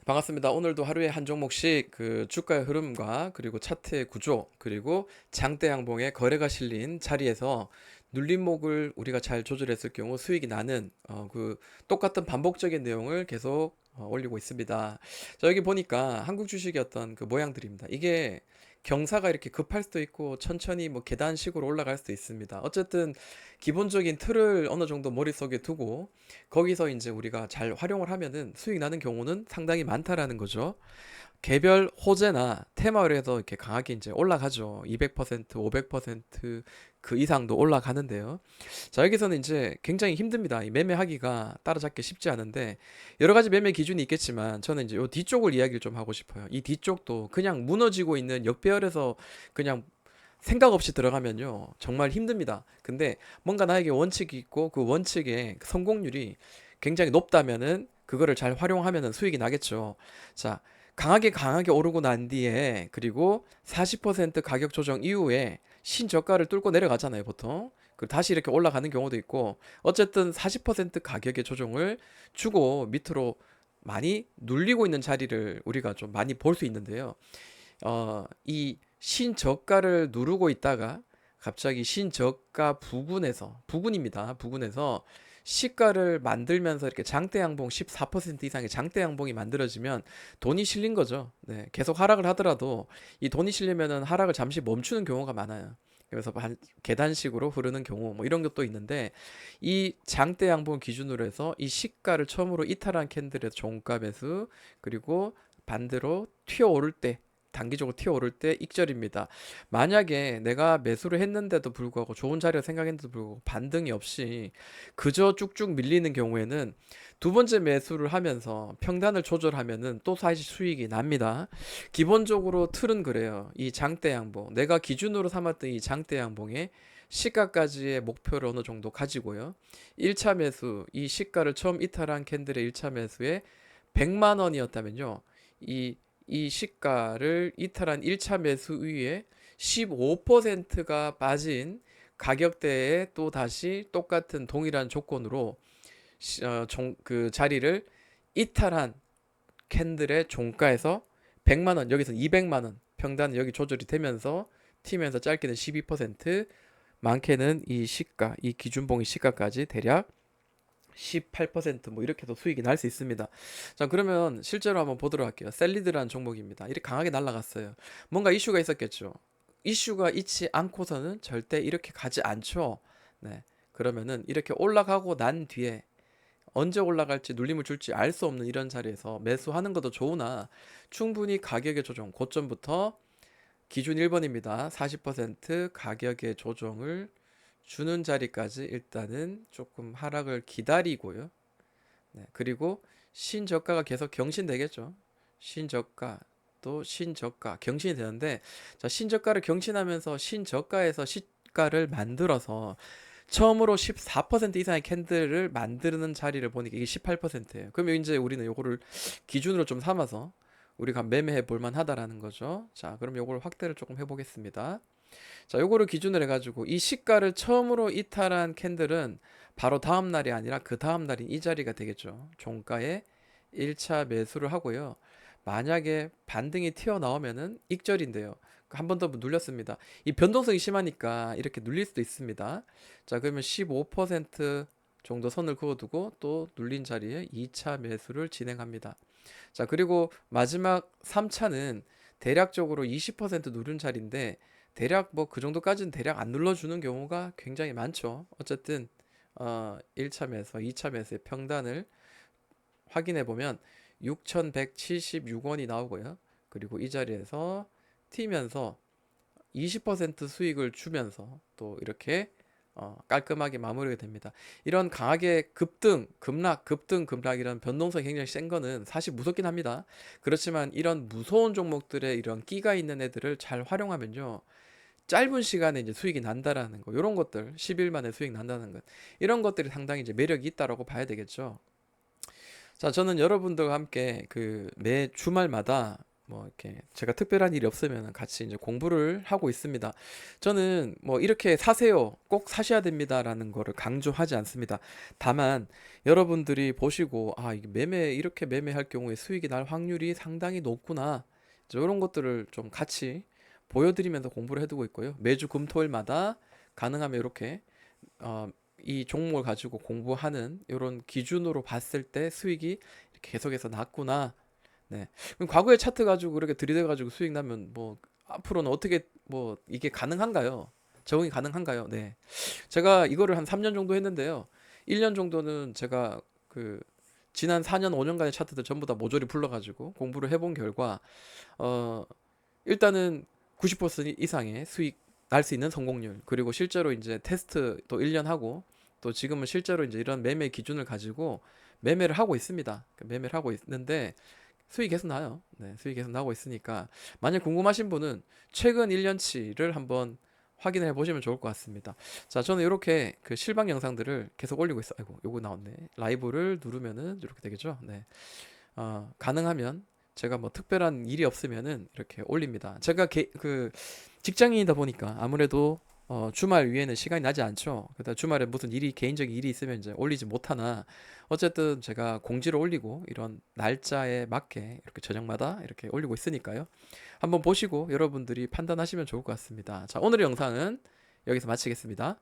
반갑습니다. 오늘도 하루에 한 종목씩 그 주가의 흐름과 그리고 차트의 구조 그리고 장대 양봉의 거래가 실린 자리에서 눌림목을 우리가 잘 조절했을 경우 수익이 나는 그 똑같은 반복적인 내용을 계속 올리고 있습니다. 자, 여기 보니까 한국 주식의 어떤 그 모양들입니다. 이게 경사가 이렇게 급할 수도 있고 천천히 뭐 계단식으로 올라갈 수도 있습니다. 어쨌든 기본적인 틀을 어느 정도 머릿속에 두고 거기서 이제 우리가 잘 활용을 하면은 수익 나는 경우는 상당히 많다라는 거죠. 개별 호재나 테마을에서 이렇게 강하게 이제 올라가죠. 200%, 500%그 이상도 올라가는데요. 자, 여기서는 이제 굉장히 힘듭니다. 이 매매하기가 따라잡기 쉽지 않은데 여러 가지 매매 기준이 있겠지만 저는 이제 요 뒤쪽을 이야기를 좀 하고 싶어요. 이 뒤쪽도 그냥 무너지고 있는 역배열에서 그냥 생각 없이 들어가면요 정말 힘듭니다. 근데 뭔가 나에게 원칙이 있고 그 원칙의 성공률이 굉장히 높다면은 그거를 잘 활용하면은 수익이 나겠죠. 자, 강하게 오르고 난 뒤에 그리고 40% 가격 조정 이후에 신저가를 뚫고 내려가잖아요, 보통. 그 다시 이렇게 올라가는 경우도 있고 어쨌든 40% 가격의 조정을 주고 밑으로 많이 눌리고 있는 자리를 우리가 좀 많이 볼 수 있는데요. 이 신저가를 누르고 있다가 갑자기 신저가 부근입니다. 부근에서 시가를 만들면서 이렇게 장대 양봉 14% 이상의 장대 양봉이 만들어지면 돈이 실린 거죠. 네, 계속 하락을 하더라도 이 돈이 실리면은 하락을 잠시 멈추는 경우가 많아요. 그래서 계단식으로 흐르는 경우 뭐 이런 것도 있는데 이 장대 양봉 기준으로 해서 이 시가를 처음으로 이탈한 캔들의 종가 매수 그리고 반대로 튀어오를 때 단기적으로 튀어오를 때 익절입니다. 만약에 내가 매수를 했는데도 불구하고 좋은 자리를 생각했는데도 불구하고 반등이 없이 그저 쭉쭉 밀리는 경우에는 두 번째 매수를 하면서 평단을 조절하면은 또 다시 수익이 납니다. 기본적으로 틀은 그래요. 이 장대 양봉, 내가 기준으로 삼았던 이 장대 양봉의 시가까지의 목표를 어느 정도 가지고요. 1차 매수, 이 시가를 처음 이탈한 캔들의 1차 매수에 100만 원이었다면요. 이 이 시가를 이탈한 1차 매수 이후에 15%가 빠진 가격대에 또 다시 똑같은 동일한 조건으로 그 자리를 이탈한 캔들의 종가에서 100만 원, 여기서 200만 원 평단은 여기 조절이 되면서 튀면서 짧게는 12%, 많게는 이 시가, 이 기준봉의 시가까지 대략 18%뭐 이렇게도 수익이 날 수 있습니다. 자, 그러면 실제로 한번 보도록 할게요. 셀리드라는 종목입니다. 이렇게 강하게 날아갔어요. 뭔가 이슈가 있었겠죠. 이슈가 있지 않고서는 절대 이렇게 가지 않죠. 네. 그러면은 이렇게 올라가고 난 뒤에 언제 올라갈지 눌림을 줄지 알 수 없는 이런 자리에서 매수하는 것도 좋으나 충분히 가격의 조정, 고점부터 기준 1번입니다. 40% 가격의 조정을 주는 자리까지 일단은 조금 하락을 기다리고요. 네, 그리고 신저가가 계속 경신되겠죠. 신저가 또 신저가 경신이 되는데 자, 신저가를 경신하면서 신저가에서 시가를 만들어서 처음으로 14% 이상의 캔들을 만드는 자리를 보니까 이게 18%예요. 그러면 이제 우리는 요거를 기준으로 좀 삼아서 우리가 매매해 볼 만하다라는 거죠. 자, 그럼 요걸 확대를 조금 해보겠습니다. 자, 요거를 기준으로 해가지고 이 시가를 처음으로 이탈한 캔들은 바로 다음 날이 아니라 그 다음 날인 이 자리가 되겠죠. 종가에 1차 매수를 하고요. 만약에 반등이 튀어나오면은 익절인데요. 한 번 더 눌렸습니다. 이 변동성이 심하니까 이렇게 눌릴 수도 있습니다. 자, 그러면 15% 정도 선을 그어두고 또 눌린 자리에 2차 매수를 진행합니다. 자, 그리고 마지막 3차는 대략적으로 20% 누른 자리인데 대략 뭐 그 정도까지는 대략 안 눌러주는 경우가 굉장히 많죠. 어쨌든 1차 매수, 2차 매수의 평단을 확인해 보면 6,176원이 나오고요. 그리고 이 자리에서 튀면서 20% 수익을 주면서 또 이렇게 깔끔하게 마무리가 됩니다. 이런 강하게 급등, 급락, 급등, 급락 이런 변동성이 굉장히 센 거는 사실 무섭긴 합니다. 그렇지만 이런 무서운 종목들의 이런 끼가 있는 애들을 잘 활용하면요. 짧은 시간에 이제 수익이 난다라는 거, 이런 것들, 10일 만에 수익 난다는 것, 이런 것들이 상당히 이제 매력이 있다라고 봐야 되겠죠. 자, 저는 여러분들과 함께 그 매 주말마다 뭐 이렇게 제가 특별한 일이 없으면 같이 이제 공부를 하고 있습니다. 저는 뭐 이렇게 사세요, 꼭 사셔야 됩니다라는 거를 강조하지 않습니다. 다만 여러분들이 보시고 아, 이게 이렇게 매매할 경우에 수익이 날 확률이 상당히 높구나. 이런 것들을 좀 같이 보여드리면서 공부를 해두고 있고요. 매주 금토일마다 가능하면 이렇게 이 종목을 가지고 공부하는 이런 기준으로 봤을 때 수익이 이렇게 계속해서 났구나. 네. 그럼 과거의 차트 가지고 그렇게 들이대 가지고 수익 나면 뭐 앞으로는 어떻게 뭐 이게 가능한가요? 적응이 가능한가요? 네. 제가 이거를 한 3년 정도 했는데요. 1년 정도는 제가 그 지난 4년, 5년간의 차트들 전부 다 모조리 불러가지고 공부를 해본 결과 어 일단은 90% 이상의 수익 날 수 있는 성공률, 그리고 실제로 이제 테스트 또 1년 하고 또 지금은 실제로 이제 이런 매매 기준을 가지고 매매를 하고 있습니다. 매매를 하고 있는데 수익이 계속 나요. 네, 수익이 계속 나고 있으니까 만약 궁금하신 분은 최근 1년치를 한번 확인해 보시면 좋을 것 같습니다. 자, 저는 이렇게 그 실방 영상들을 계속 올리고 있어요. 아이고, 요거 나왔네. 라이브를 누르면은 이렇게 되겠죠? 네. 가능하면 제가 뭐 특별한 일이 없으면은 이렇게 올립니다. 제가 그 직장인이다 보니까 아무래도 주말 위에는 시간이 나지 않죠. 그다 주말에 무슨 일이 개인적인 일이 있으면 이제 올리지 못하나 어쨌든 제가 공지를 올리고 이런 날짜에 맞게 이렇게 저녁마다 이렇게 올리고 있으니까요. 한번 보시고 여러분들이 판단하시면 좋을 것 같습니다. 자, 오늘의 영상은 여기서 마치겠습니다.